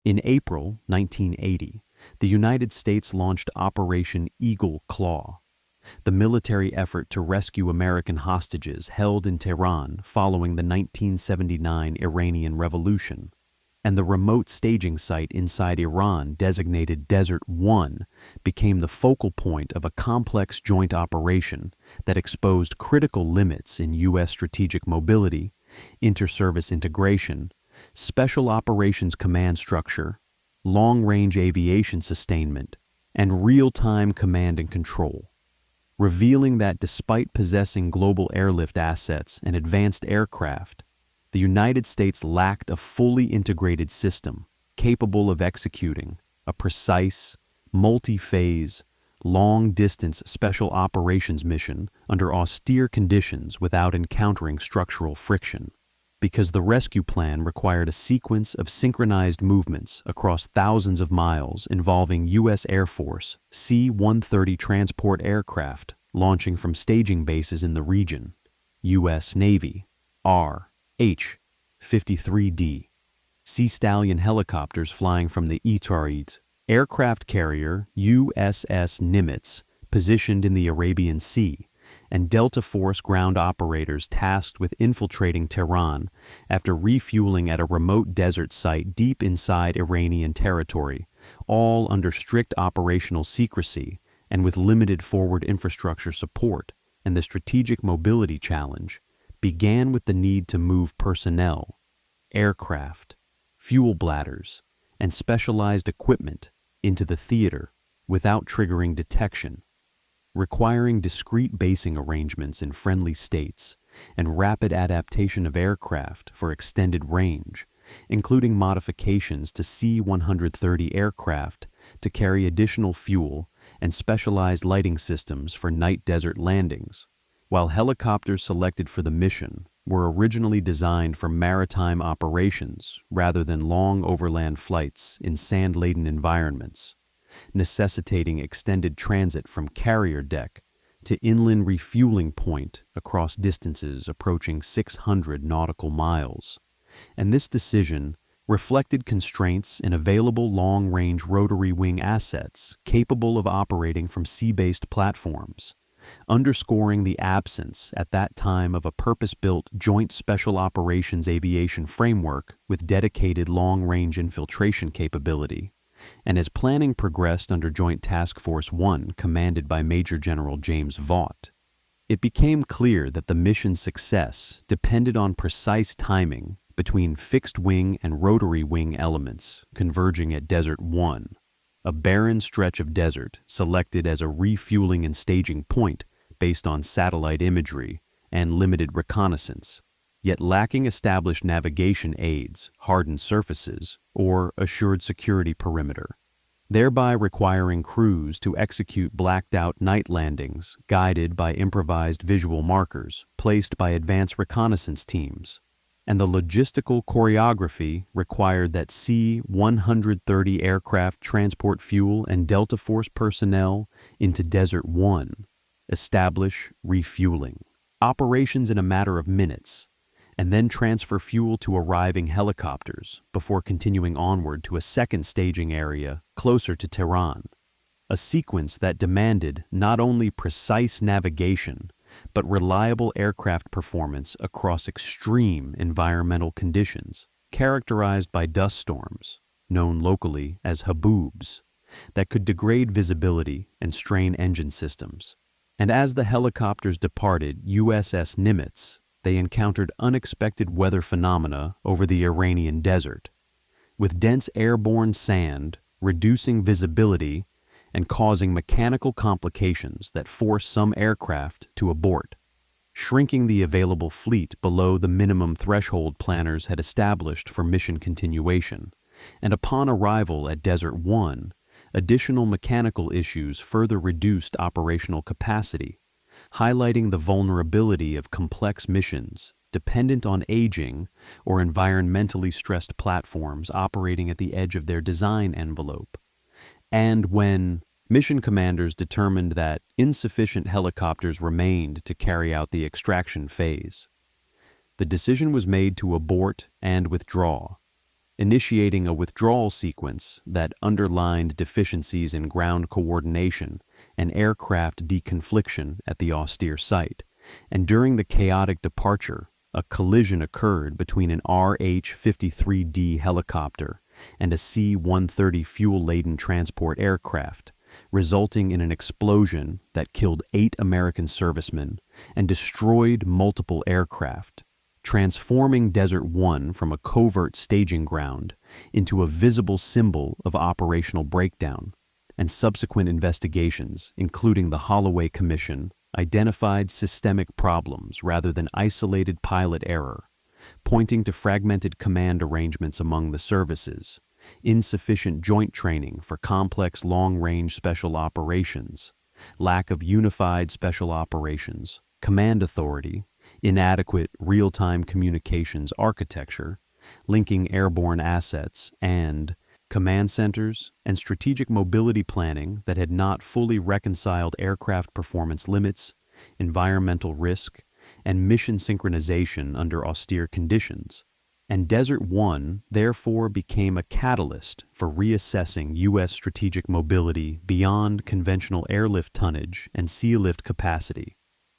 In April 1980, the United States launched Operation Eagle Claw, the military effort to rescue American hostages held in Tehran following the 1979 Iranian Revolution, and the remote staging site inside Iran designated Desert 1 became the focal point of a complex joint operation that exposed critical limits in U.S. strategic mobility, interservice integration, special operations command structure, long-range aviation sustainment, and real-time command and control, revealing that despite possessing global airlift assets and advanced aircraft, the United States lacked a fully integrated system capable of executing a precise, multi-phase, long-distance special operations mission under austere conditions without encountering structural friction, because the rescue plan required a sequence of synchronized movements across thousands of miles involving U.S. Air Force C-130 transport aircraft launching from staging bases in the region, U.S. Navy RH-53D, Sea Stallion helicopters flying from the Itarit aircraft carrier USS Nimitz positioned in the Arabian Sea, and Delta Force ground operators tasked with infiltrating Tehran after refueling at a remote desert site deep inside Iranian territory, all under strict operational secrecy and with limited forward infrastructure support. And the strategic mobility challenge began with the need to move personnel, aircraft, fuel bladders, and specialized equipment into the theater without triggering detection, requiring discrete basing arrangements in friendly states and rapid adaptation of aircraft for extended range, including modifications to C-130 aircraft to carry additional fuel and specialized lighting systems for night desert landings, while helicopters selected for the mission were originally designed for maritime operations rather than long overland flights in sand-laden environments, necessitating extended transit from carrier deck to inland refueling point across distances approaching 600 nautical miles. And this decision reflected constraints in available long-range rotary wing assets capable of operating from sea-based platforms, underscoring the absence at that time of a purpose-built Joint Special Operations Aviation framework with dedicated long-range infiltration capability. And as planning progressed under Joint Task Force 1, commanded by Major General James Vaught, it became clear that the mission's success depended on precise timing between fixed-wing and rotary-wing elements converging at Desert 1, a barren stretch of desert selected as a refueling and staging point based on satellite imagery and limited reconnaissance, yet lacking established navigation aids, hardened surfaces, or assured security perimeter, thereby requiring crews to execute blacked-out night landings guided by improvised visual markers placed by advanced reconnaissance teams. And the logistical choreography required that C-130 aircraft transport fuel and Delta Force personnel into Desert 1, establish refueling operations in a matter of minutes, and then transfer fuel to arriving helicopters before continuing onward to a second staging area closer to Tehran, a sequence that demanded not only precise navigation, but reliable aircraft performance across extreme environmental conditions, characterized by dust storms, known locally as haboobs, that could degrade visibility and strain engine systems. And as the helicopters departed USS Nimitz, they encountered unexpected weather phenomena over the Iranian desert, with dense airborne sand reducing visibility and causing mechanical complications that force some aircraft to abort, shrinking the available fleet below the minimum threshold planners had established for mission continuation. And upon arrival at Desert 1, additional mechanical issues further reduced operational capacity, highlighting the vulnerability of complex missions dependent on aging or environmentally stressed platforms operating at the edge of their design envelope. And when mission commanders determined that insufficient helicopters remained to carry out the extraction phase, the decision was made to abort and withdraw, initiating a withdrawal sequence that underlined deficiencies in ground coordination and aircraft deconfliction at the austere site. And during the chaotic departure, a collision occurred between an RH-53D helicopter and a C-130 fuel-laden transport aircraft, resulting in an explosion that killed 8 American servicemen and destroyed multiple aircraft, transforming Desert One from a covert staging ground into a visible symbol of operational breakdown. And subsequent investigations, including the Holloway Commission, identified systemic problems rather than isolated pilot error, pointing to fragmented command arrangements among the services, insufficient joint training for complex long-range special operations, lack of unified special operations, command authority, inadequate real-time communications architecture, linking airborne assets, and command centers and strategic mobility planning that had not fully reconciled aircraft performance limits, environmental risk, and mission synchronization under austere conditions. And Desert One therefore became a catalyst for reassessing U.S. strategic mobility beyond conventional airlift tonnage and sea lift capacity,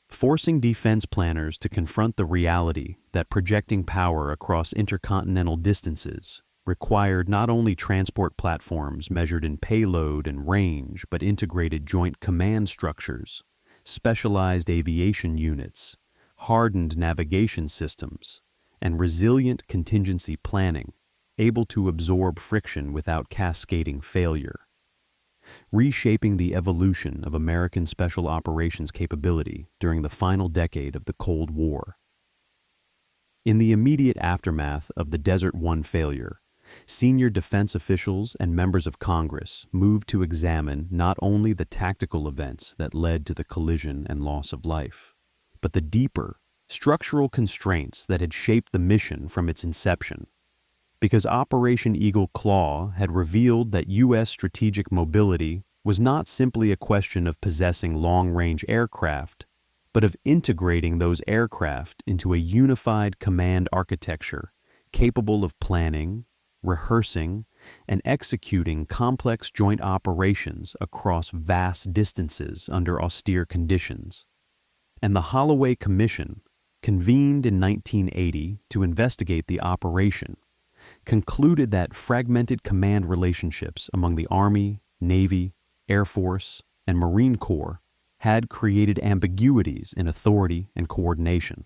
forcing defense planners to confront the reality that projecting power across intercontinental distances required not only transport platforms measured in payload and range, but integrated joint command structures, specialized aviation units, hardened navigation systems, and resilient contingency planning, able to absorb friction without cascading failure, reshaping the evolution of American special operations capability during the final decade of the Cold War. In the immediate aftermath of the Desert One failure, senior defense officials and members of Congress moved to examine not only the tactical events that led to the collision and loss of life, but the deeper, structural constraints that had shaped the mission from its inception. Because Operation Eagle Claw had revealed that U.S. strategic mobility was not simply a question of possessing long-range aircraft, but of integrating those aircraft into a unified command architecture capable of planning, rehearsing, and executing complex joint operations across vast distances under austere conditions. And the Holloway Commission, convened in 1980 to investigate the operation, concluded that fragmented command relationships among the Army, Navy, Air Force, and Marine Corps had created ambiguities in authority and coordination,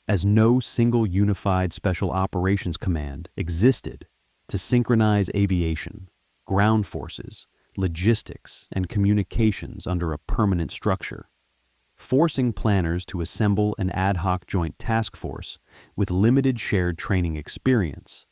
as no single unified Special Operations Command existed to synchronize aviation, ground forces, logistics, and communications under a permanent structure, forcing planners to assemble an ad hoc joint task force with limited shared training experience.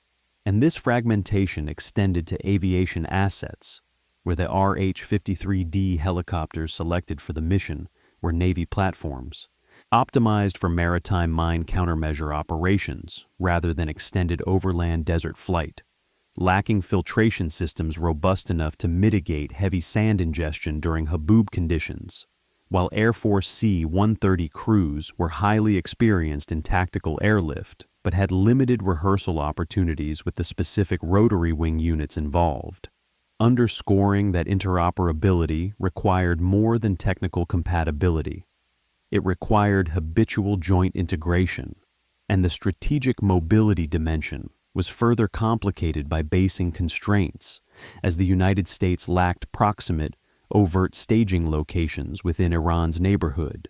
And this fragmentation extended to aviation assets, where the RH-53D helicopters selected for the mission were Navy platforms, optimized for maritime mine countermeasure operations rather than extended overland desert flight, lacking filtration systems robust enough to mitigate heavy sand ingestion during haboob conditions, while Air Force C-130 crews were highly experienced in tactical airlift but had limited rehearsal opportunities with the specific rotary wing units involved, underscoring that interoperability required more than technical compatibility. It required habitual joint integration, and the strategic mobility dimension was further complicated by basing constraints, as the United States lacked proximate, overt staging locations within Iran's neighborhood,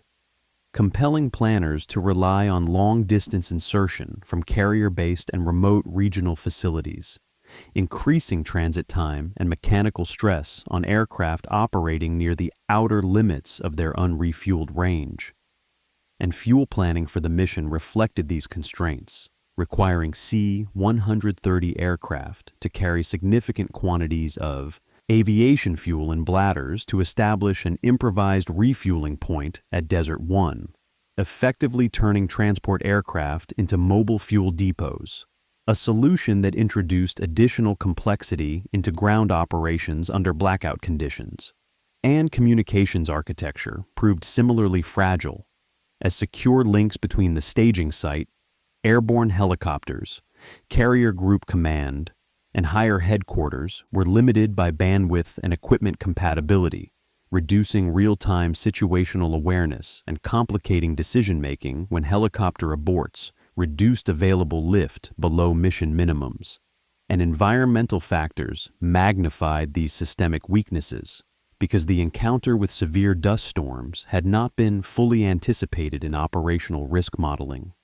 compelling planners to rely on long-distance insertion from carrier-based and remote regional facilities, increasing transit time and mechanical stress on aircraft operating near the outer limits of their unrefueled range. And fuel planning for the mission reflected these constraints, requiring C-130 aircraft to carry significant quantities of aviation fuel in bladders to establish an improvised refueling point at Desert One, effectively turning transport aircraft into mobile fuel depots, a solution that introduced additional complexity into ground operations under blackout conditions. And communications architecture proved similarly fragile, as secure links between the staging site, airborne helicopters, Carrier Group Command, and higher headquarters were limited by bandwidth and equipment compatibility, reducing real-time situational awareness and complicating decision-making when helicopter aborts reduced available lift below mission minimums. And environmental factors magnified these systemic weaknesses because the encounter with severe dust storms had not been fully anticipated in operational risk modeling,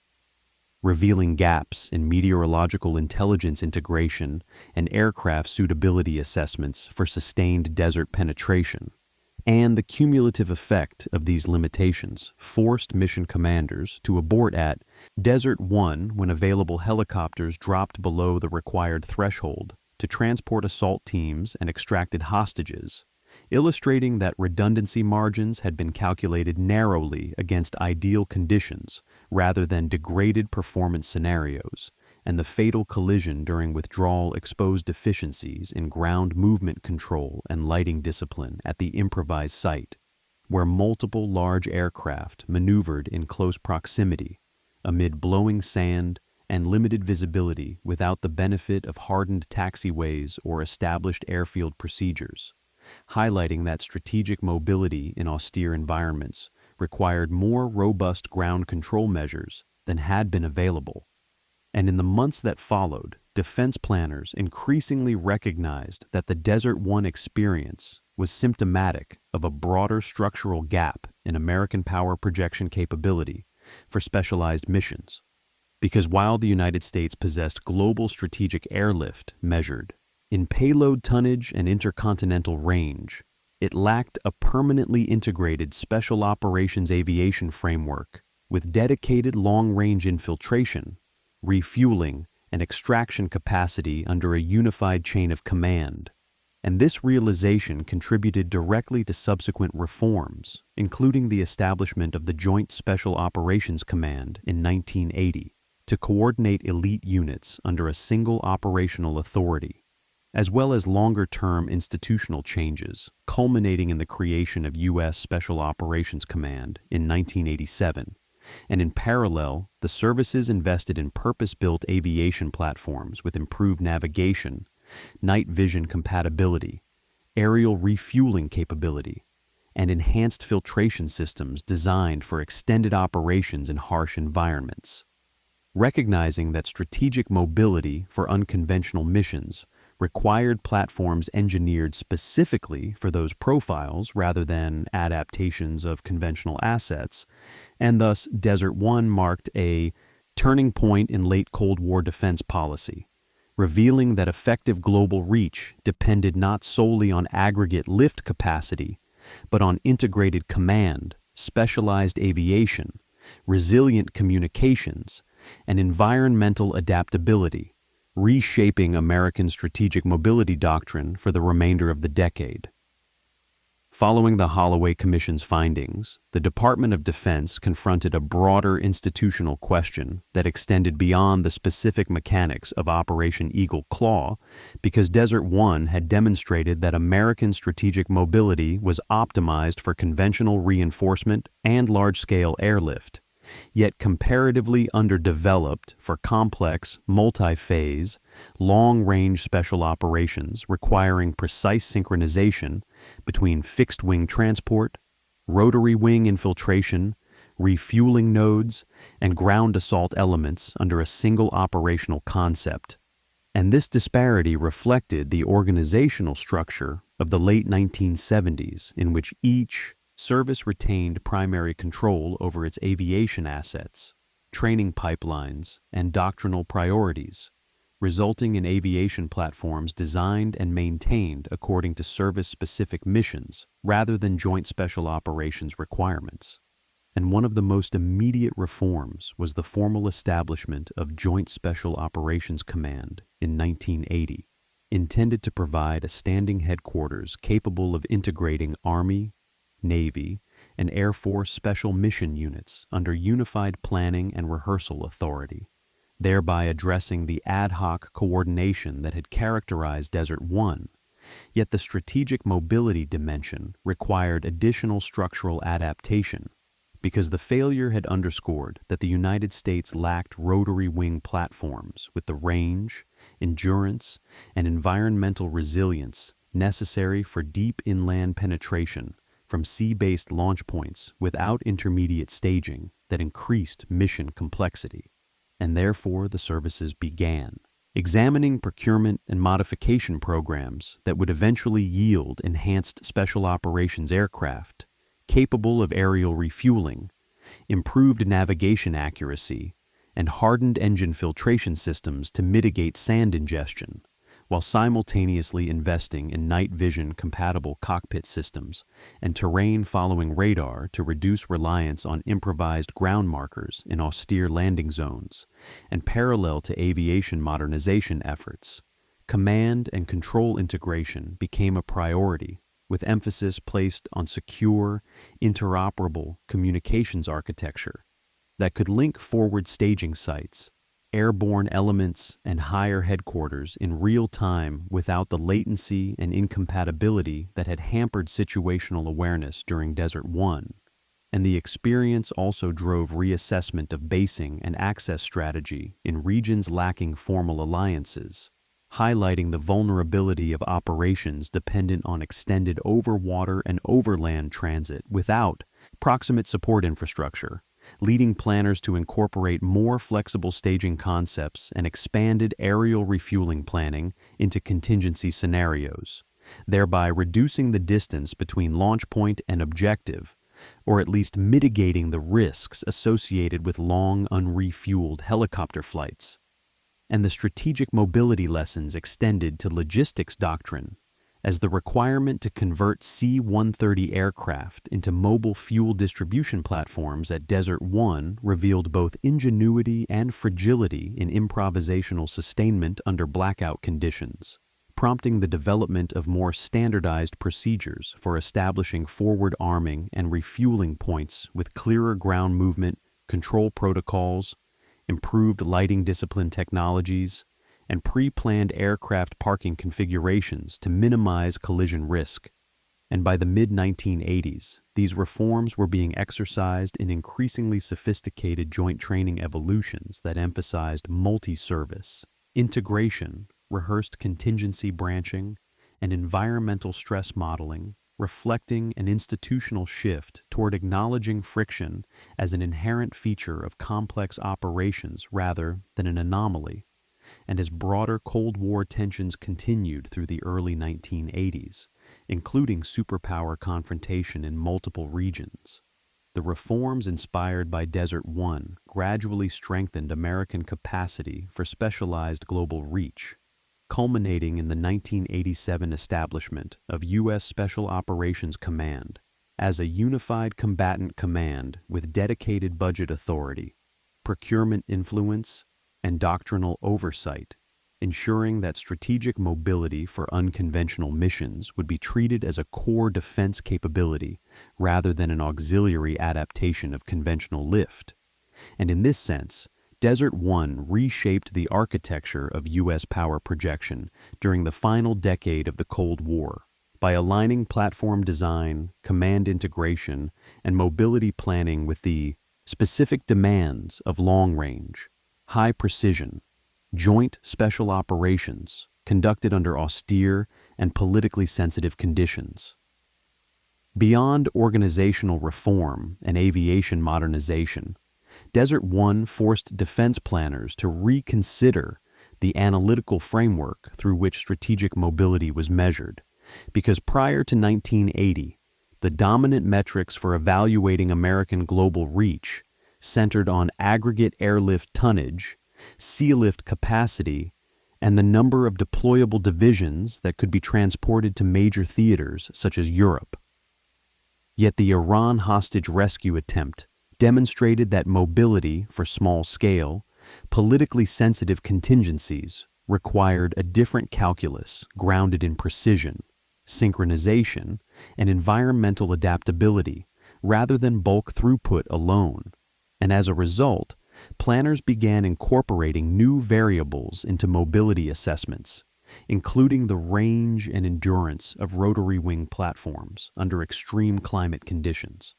revealing gaps in meteorological intelligence integration and aircraft suitability assessments for sustained desert penetration. And the cumulative effect of these limitations forced mission commanders to abort at Desert 1 when available helicopters dropped below the required threshold to transport assault teams and extracted hostages, illustrating that redundancy margins had been calculated narrowly against ideal conditions rather than degraded performance scenarios, and the fatal collision during withdrawal exposed deficiencies in ground movement control and lighting discipline at the improvised site, where multiple large aircraft maneuvered in close proximity amid blowing sand and limited visibility without the benefit of hardened taxiways or established airfield procedures, highlighting that strategic mobility in austere environments required more robust ground control measures than had been available. And in the months that followed, defense planners increasingly recognized that the Desert One experience was symptomatic of a broader structural gap in American power projection capability for specialized missions. Because while the United States possessed global strategic airlift measured in payload tonnage and intercontinental range, it lacked a permanently integrated special operations aviation framework with dedicated long-range infiltration, refueling, and extraction capacity under a unified chain of command. And this realization contributed directly to subsequent reforms, including the establishment of the Joint Special Operations Command in 1980 to coordinate elite units under a single operational authority, as well as longer-term institutional changes, culminating in the creation of U.S. Special Operations Command in 1987. And in parallel, the services invested in purpose-built aviation platforms with improved navigation, night vision compatibility, aerial refueling capability, and enhanced filtration systems designed for extended operations in harsh environments. Recognizing that strategic mobility for unconventional missions required platforms engineered specifically for those profiles rather than adaptations of conventional assets, and thus Desert One marked a turning point in late Cold War defense policy, revealing that effective global reach depended not solely on aggregate lift capacity, but on integrated command, specialized aviation, resilient communications, and environmental adaptability, reshaping American strategic mobility doctrine for the remainder of the decade. Following the Holloway Commission's findings, the Department of Defense confronted a broader institutional question that extended beyond the specific mechanics of Operation Eagle Claw, because Desert One had demonstrated that American strategic mobility was optimized for conventional reinforcement and large-scale airlift, yet comparatively underdeveloped for complex, multi-phase, long-range special operations requiring precise synchronization between fixed-wing transport, rotary wing infiltration, refueling nodes, and ground assault elements under a single operational concept. And this disparity reflected the organizational structure of the late 1970s, in which each service retained primary control over its aviation assets, training pipelines, and doctrinal priorities, resulting in aviation platforms designed and maintained according to service-specific missions rather than joint special operations requirements. And one of the most immediate reforms was the formal establishment of Joint Special Operations Command in 1980, intended to provide a standing headquarters capable of integrating Army, Navy, and Air Force special mission units under unified planning and rehearsal authority, thereby addressing the ad hoc coordination that had characterized Desert One. Yet the strategic mobility dimension required additional structural adaptation, because the failure had underscored that the United States lacked rotary wing platforms with the range, endurance, and environmental resilience necessary for deep inland penetration from sea-based launch points without intermediate staging that increased mission complexity. And therefore the services began examining procurement and modification programs that would eventually yield enhanced special operations aircraft capable of aerial refueling, improved navigation accuracy, and hardened engine filtration systems to mitigate sand ingestion, while simultaneously investing in night vision-compatible cockpit systems and terrain-following radar to reduce reliance on improvised ground markers in austere landing zones, and parallel to aviation modernization efforts. Command and control integration became a priority, with emphasis placed on secure, interoperable communications architecture that could link forward staging sites, airborne elements, and higher headquarters in real time without the latency and incompatibility that had hampered situational awareness during Desert One. And the experience also drove reassessment of basing and access strategy in regions lacking formal alliances, highlighting the vulnerability of operations dependent on extended overwater and overland transit without proximate support infrastructure, leading planners to incorporate more flexible staging concepts and expanded aerial refueling planning into contingency scenarios, thereby reducing the distance between launch point and objective, or at least mitigating the risks associated with long unrefueled helicopter flights. And the strategic mobility lessons extended to logistics doctrine, as the requirement to convert C-130 aircraft into mobile fuel distribution platforms at Desert One revealed both ingenuity and fragility in improvisational sustainment under blackout conditions, prompting the development of more standardized procedures for establishing forward arming and refueling points with clearer ground movement, control protocols, improved lighting discipline technologies, and pre-planned aircraft parking configurations to minimize collision risk. And by the mid-1980s, these reforms were being exercised in increasingly sophisticated joint training evolutions that emphasized multi-service, integration, rehearsed contingency branching, and environmental stress modeling, reflecting an institutional shift toward acknowledging friction as an inherent feature of complex operations rather than an anomaly. And as broader Cold War tensions continued through the early 1980s, including superpower confrontation in multiple regions, the reforms inspired by Desert One gradually strengthened American capacity for specialized global reach, culminating in the 1987 establishment of U.S. Special Operations Command as a unified combatant command with dedicated budget authority, procurement influence, and doctrinal oversight, ensuring that strategic mobility for unconventional missions would be treated as a core defense capability rather than an auxiliary adaptation of conventional lift. And in this sense, Desert One reshaped the architecture of U.S. power projection during the final decade of the Cold War by aligning platform design, command integration, and mobility planning with the specific demands of long-range, high-precision, joint special operations conducted under austere and politically sensitive conditions. Beyond organizational reform and aviation modernization, Desert One forced defense planners to reconsider the analytical framework through which strategic mobility was measured, because prior to 1980, the dominant metrics for evaluating American global reach centered on aggregate airlift tonnage, sea lift capacity, and the number of deployable divisions that could be transported to major theaters such as Europe. Yet the Iran hostage rescue attempt demonstrated that mobility for small-scale, politically sensitive contingencies required a different calculus grounded in precision, synchronization, and environmental adaptability rather than bulk throughput alone. And as a result, planners began incorporating new variables into mobility assessments, including the range and endurance of rotary wing platforms under extreme climate conditions,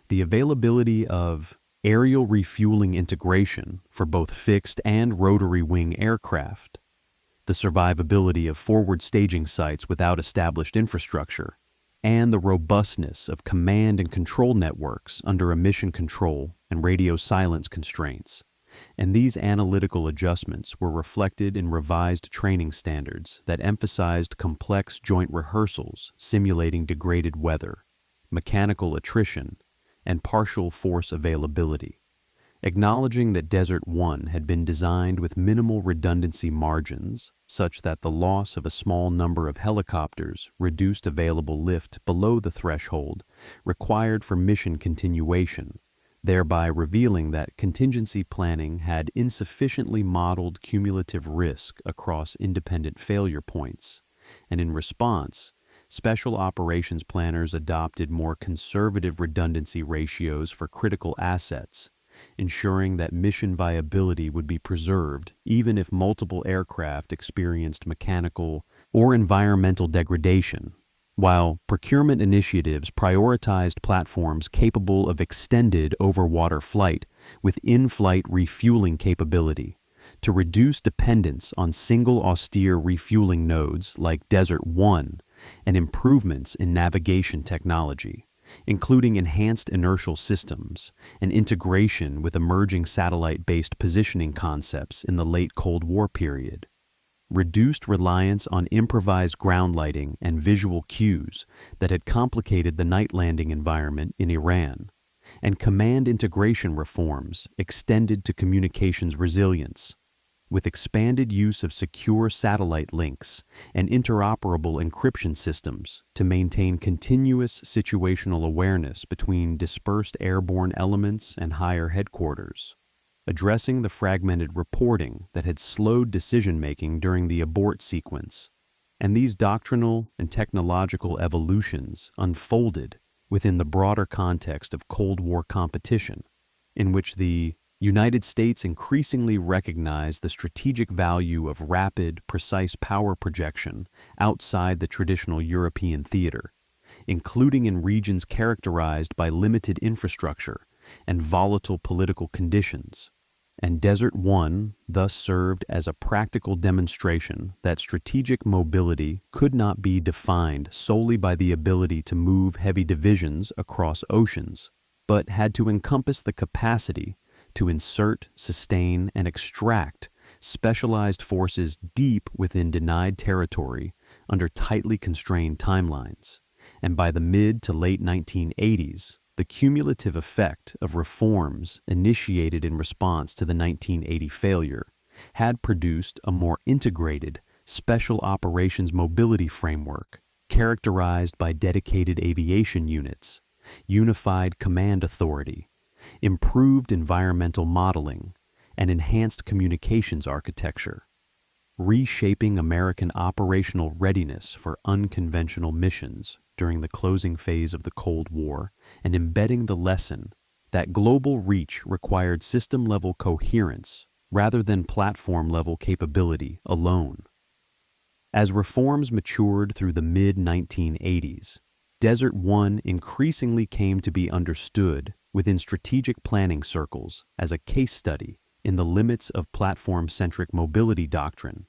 The availability of aerial refueling integration for both fixed and rotary wing aircraft, the survivability of forward staging sites without established infrastructure, and the robustness of command and control networks under emission control and radio silence constraints. And these analytical adjustments were reflected in revised training standards that emphasized complex joint rehearsals simulating degraded weather, mechanical attrition, and partial force availability. Acknowledging that Desert One had been designed with minimal redundancy margins, such that the loss of a small number of helicopters reduced available lift below the threshold required for mission continuation, thereby revealing that contingency planning had insufficiently modeled cumulative risk across independent failure points, and in response, special operations planners adopted more conservative redundancy ratios for critical assets, ensuring that mission viability would be preserved even if multiple aircraft experienced mechanical or environmental degradation, while procurement initiatives prioritized platforms capable of extended over-water flight with in-flight refueling capability to reduce dependence on single austere refueling nodes like Desert One and improvements in navigation technology, including enhanced inertial systems and integration with emerging satellite-based positioning concepts in the late Cold War period. Reduced reliance on improvised ground lighting and visual cues that had complicated the night landing environment in Iran, and command integration reforms extended to communications resilience, with expanded use of secure satellite links and interoperable encryption systems to maintain continuous situational awareness between dispersed airborne elements and higher headquarters, addressing the fragmented reporting that had slowed decision-making during the abort sequence. And these doctrinal and technological evolutions unfolded within the broader context of Cold War competition, in which the United States increasingly recognized the strategic value of rapid, precise power projection outside the traditional European theater, including in regions characterized by limited infrastructure and volatile political conditions. And Desert One thus served as a practical demonstration that strategic mobility could not be defined solely by the ability to move heavy divisions across oceans, but had to encompass the capacity to insert, sustain, and extract specialized forces deep within denied territory under tightly constrained timelines. And by the mid to late 1980s, the cumulative effect of reforms initiated in response to the 1980 failure had produced a more integrated special operations mobility framework characterized by dedicated aviation units, unified command authority, improved environmental modeling, and enhanced communications architecture, reshaping American operational readiness for unconventional missions during the closing phase of the Cold War and embedding the lesson that global reach required system-level coherence rather than platform-level capability alone. As reforms matured through the mid-1980s, Desert One increasingly came to be understood within strategic planning circles as a case study in the limits of platform-centric mobility doctrine,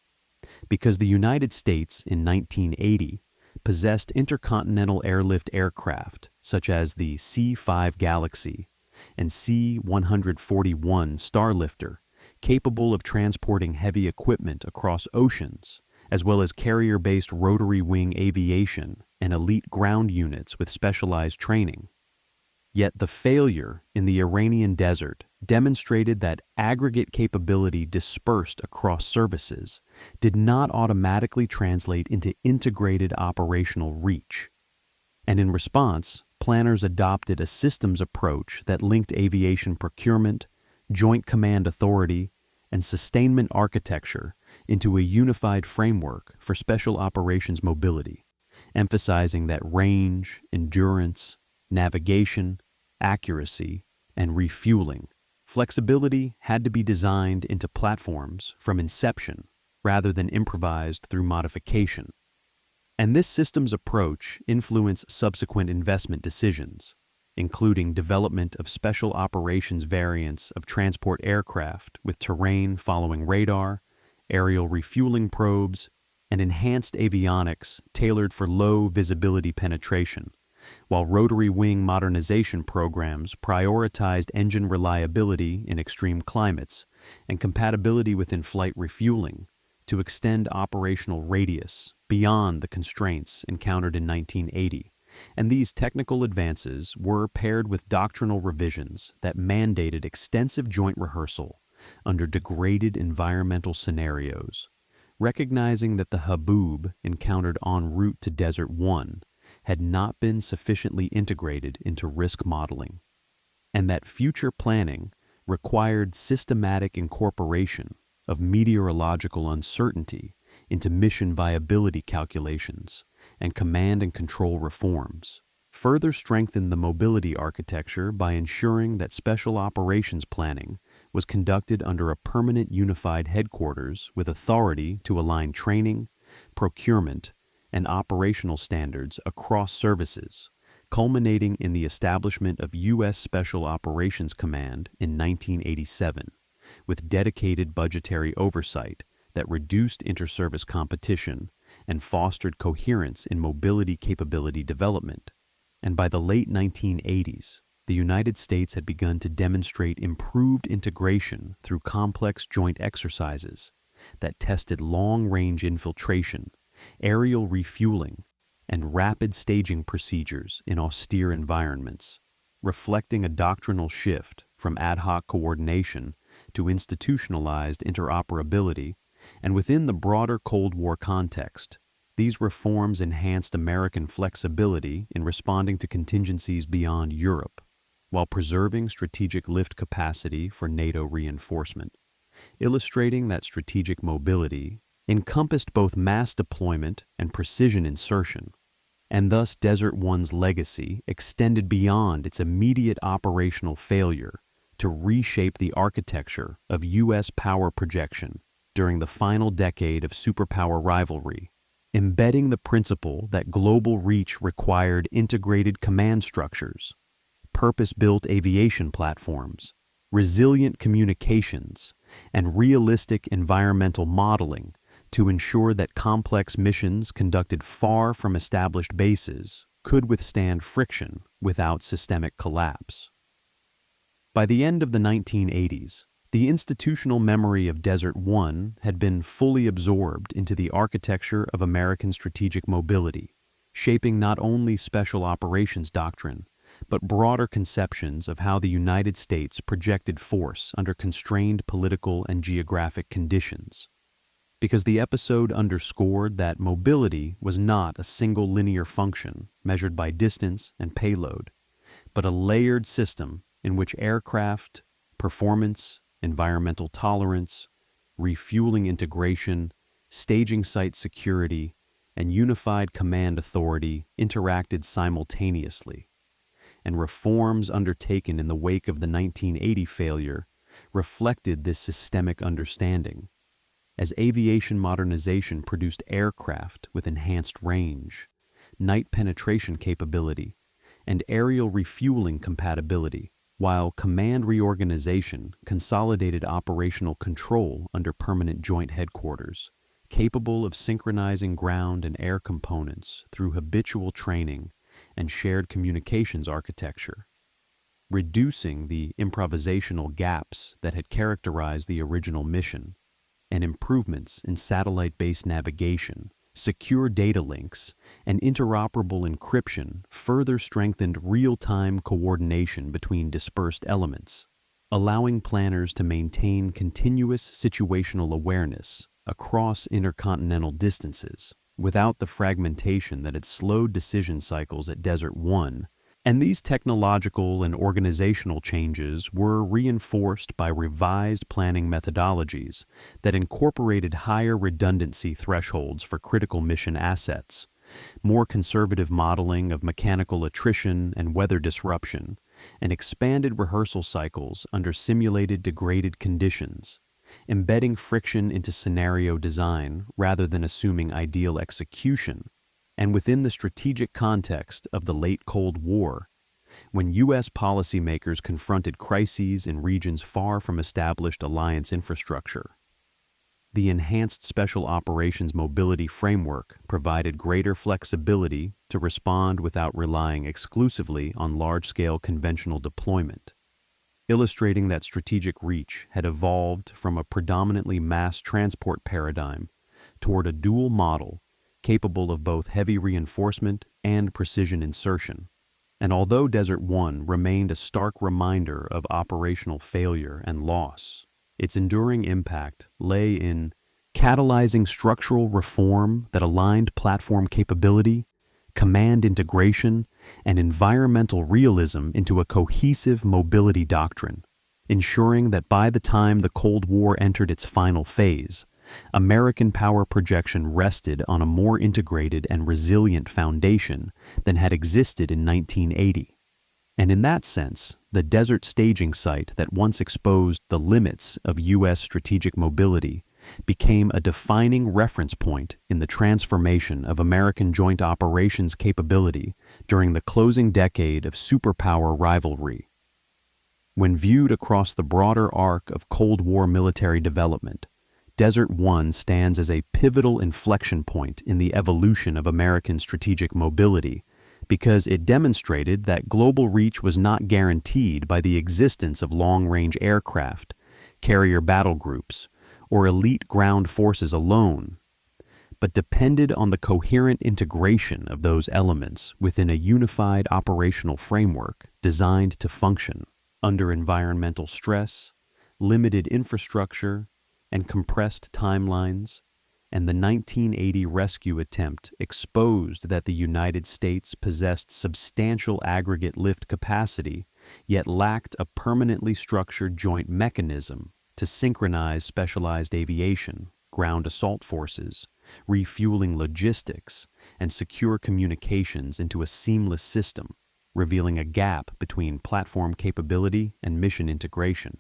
because the United States in 1980 possessed intercontinental airlift aircraft such as the C-5 Galaxy and C-141 Starlifter, capable of transporting heavy equipment across oceans, as well as carrier-based rotary wing aviation and elite ground units with specialized training. Yet the failure in the Iranian desert demonstrated that aggregate capability dispersed across services did not automatically translate into integrated operational reach. And in response, planners adopted a systems approach that linked aviation procurement, joint command authority, and sustainment architecture into a unified framework for special operations mobility, emphasizing that range, endurance, navigation, accuracy, and refueling. Flexibility had to be designed into platforms from inception rather than improvised through modification. And this systems approach influenced subsequent investment decisions. including development of special operations variants of transport aircraft with terrain following radar, aerial refueling probes, and enhanced avionics tailored for low visibility penetration, while rotary wing modernization programs prioritized engine reliability in extreme climates and compatibility with in-flight refueling to extend operational radius beyond the constraints encountered in 1980. And these technical advances were paired with doctrinal revisions that mandated extensive joint rehearsal under degraded environmental scenarios, recognizing that the haboob encountered en route to Desert One had not been sufficiently integrated into risk modeling, and that future planning required systematic incorporation of meteorological uncertainty into mission viability calculations and command and control reforms, further strengthened the mobility architecture by ensuring that special operations planning was conducted under a permanent unified headquarters with authority to align training, procurement, and operational standards across services, culminating in the establishment of U.S. Special Operations Command in 1987, with dedicated budgetary oversight that reduced interservice competition and fostered coherence in mobility capability development. And by the late 1980s, the United States had begun to demonstrate improved integration through complex joint exercises that tested long-range infiltration, aerial refueling, and rapid staging procedures in austere environments, reflecting a doctrinal shift from ad hoc coordination to institutionalized interoperability. And within the broader Cold War context, these reforms enhanced American flexibility in responding to contingencies beyond Europe, while preserving strategic lift capacity for NATO reinforcement, illustrating that strategic mobility encompassed both mass deployment and precision insertion, and thus Desert One's legacy extended beyond its immediate operational failure to reshape the architecture of U.S. power projection during the final decade of superpower rivalry, embedding the principle that global reach required integrated command structures, purpose-built aviation platforms, resilient communications, and realistic environmental modeling to ensure that complex missions conducted far from established bases could withstand friction without systemic collapse. By the end of the 1980s, the institutional memory of Desert One had been fully absorbed into the architecture of American strategic mobility, shaping not only special operations doctrine, but broader conceptions of how the United States projected force under constrained political and geographic conditions. Because the episode underscored that mobility was not a single linear function measured by distance and payload, but a layered system in which aircraft, performance, environmental tolerance, refueling integration, staging site security, and unified command authority interacted simultaneously, and reforms undertaken in the wake of the 1980 failure reflected this systemic understanding, as aviation modernization produced aircraft with enhanced range, night penetration capability, and aerial refueling compatibility, while command reorganization consolidated operational control under permanent joint headquarters, capable of synchronizing ground and air components through habitual training and shared communications architecture, reducing the improvisational gaps that had characterized the original mission, and improvements in satellite-based navigation, secure data links, and interoperable encryption further strengthened real-time coordination between dispersed elements, allowing planners to maintain continuous situational awareness across intercontinental distances without the fragmentation that had slowed decision cycles at Desert One. And these technological and organizational changes were reinforced by revised planning methodologies that incorporated higher redundancy thresholds for critical mission assets, more conservative modeling of mechanical attrition and weather disruption, and expanded rehearsal cycles under simulated degraded conditions, embedding friction into scenario design rather than assuming ideal execution. And within the strategic context of the late Cold War, when U.S. policymakers confronted crises in regions far from established alliance infrastructure. The Enhanced Special Operations Mobility Framework provided greater flexibility to respond without relying exclusively on large-scale conventional deployment, illustrating that strategic reach had evolved from a predominantly mass transport paradigm toward a dual model capable of both heavy reinforcement and precision insertion. And although Desert One remained a stark reminder of operational failure and loss, its enduring impact lay in catalyzing structural reform that aligned platform capability, command integration, and environmental realism into a cohesive mobility doctrine, ensuring that by the time the Cold War entered its final phase, American power projection rested on a more integrated and resilient foundation than had existed in 1980. And in that sense, the desert staging site that once exposed the limits of U.S. strategic mobility became a defining reference point in the transformation of American joint operations capability during the closing decade of superpower rivalry. When viewed across the broader arc of Cold War military development, Desert One stands as a pivotal inflection point in the evolution of American strategic mobility because it demonstrated that global reach was not guaranteed by the existence of long-range aircraft, carrier battle groups, or elite ground forces alone, but depended on the coherent integration of those elements within a unified operational framework designed to function under environmental stress, limited infrastructure, and compressed timelines. And the 1980 rescue attempt exposed that the United States possessed substantial aggregate lift capacity, yet lacked a permanently structured joint mechanism to synchronize specialized aviation, ground assault forces, refueling logistics, and secure communications into a seamless system, revealing a gap between platform capability and mission integration.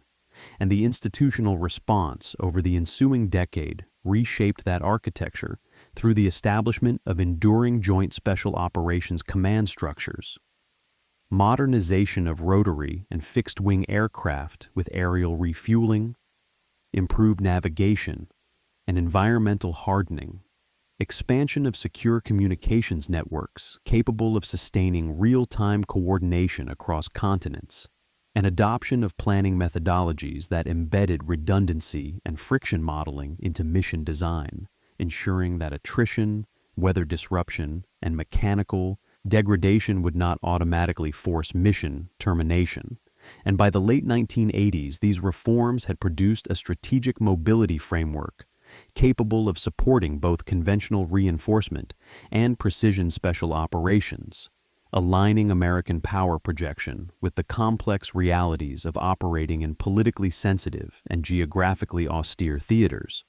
And the institutional response over the ensuing decade reshaped that architecture through the establishment of enduring Joint Special Operations command structures, modernization of rotary and fixed-wing aircraft with aerial refueling, improved navigation, and environmental hardening, expansion of secure communications networks capable of sustaining real-time coordination across continents, and adoption of planning methodologies that embedded redundancy and friction modeling into mission design, ensuring that attrition, weather disruption, and mechanical degradation would not automatically force mission termination. And by the late 1980s, these reforms had produced a strategic mobility framework capable of supporting both conventional reinforcement and precision special operations, aligning American power projection with the complex realities of operating in politically sensitive and geographically austere theaters.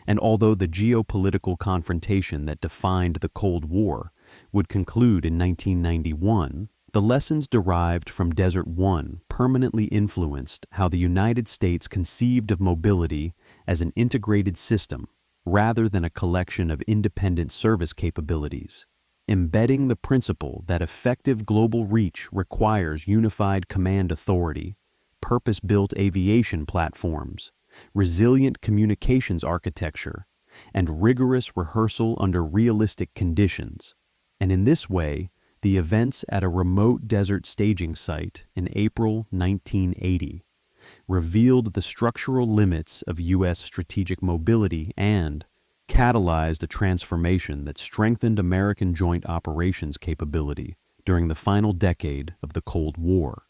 And although the geopolitical confrontation that defined the Cold War would conclude in 1991, the lessons derived from Desert One permanently influenced how the United States conceived of mobility as an integrated system rather than a collection of independent service capabilities, embedding the principle that effective global reach requires unified command authority, purpose-built aviation platforms, resilient communications architecture, and rigorous rehearsal under realistic conditions. And in this way, the events at a remote desert staging site in April 1980 revealed the structural limits of U.S. strategic mobility and catalyzed a transformation that strengthened American joint operations capability during the final decade of the Cold War.